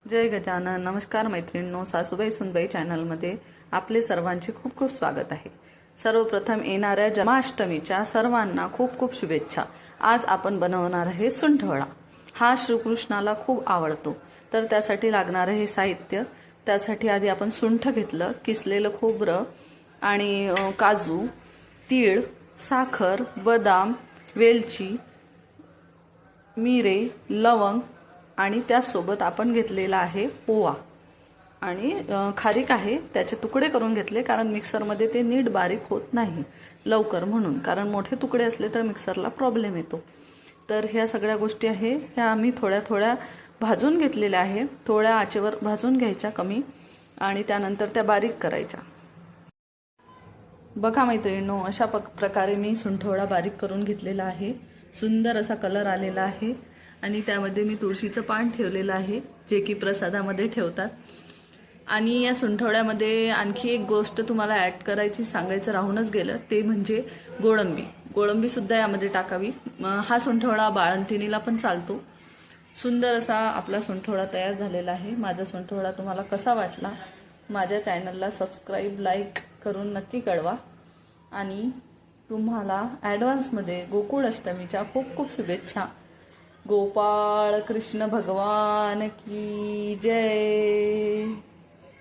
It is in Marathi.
जय गजानन. नमस्कार मैत्रिणींनो, सासूबाई सुनबाई चॅनलमध्ये आपले सर्वांचे खूप खूप स्वागत आहे. सर्वप्रथम येणाऱ्या जन्माष्टमीच्या सर्वांना खूप खूप शुभेच्छा. आज आपण बनवणार आहे सुंठवडा. हा श्रीकृष्णाला खूप आवडतो. तर त्यासाठी लागणारे हे साहित्य, त्यासाठी आधी आपण सुंठ घेतलं, किसलेलं खोबरं आणि काजू, तीळ, साखर, बदाम, वेलची, मिरे, लवंग आणि त्यासोबत आपण घेतलेला आहे ओवा आणि खारीक आहे. त्याचे तुकडे करून घेतले कारण मिक्सरमध्ये ते नीट बारीक होत नाही लवकर, म्हणून. कारण मोठे तुकडे असले तर मिक्सरला प्रॉब्लेम येतो. तर ह्या सगळ्या गोष्टी आहे ह्या आम्ही थोड्या थोड्या भाजून घेतलेल्या आहे. थोड्या आचेवर भाजून घ्यायच्या कमी आणि त्यानंतर त्या बारीक करायच्या. बघा मैत्रिणींनो, अशा प्रकारे मी सुंठवडा बारीक करून घेतलेला आहे. सुंदर असा कलर आलेला आहे आणि त्यामध्ये मी तुळशीचं पान ठेवलेलं आहे, जे की प्रसादामध्ये ठेवतात. आणि या सुंठवड्यामध्ये आणखी एक गोष्ट तुम्हाला ॲड करायची, सांगायचं राहूनच गेलं, ते म्हणजे गोळंबी. गोळंबी सुद्धा यामध्ये टाकावी. हा सुंठवडा बाळंतिणीला पण चालतो. सुंदर असा आपला सुंठवडा तयार झालेला आहे. माझा सुंठवडा तुम्हाला कसा वाटला, माझ्या चॅनलला सबस्क्राईब, लाईक करून नक्की कळवा. आणि तुम्हाला ॲडव्हान्समध्ये गोकुळ अष्टमीच्या खूप खूप शुभेच्छा. गोपाळ कृष्ण भगवान की जय.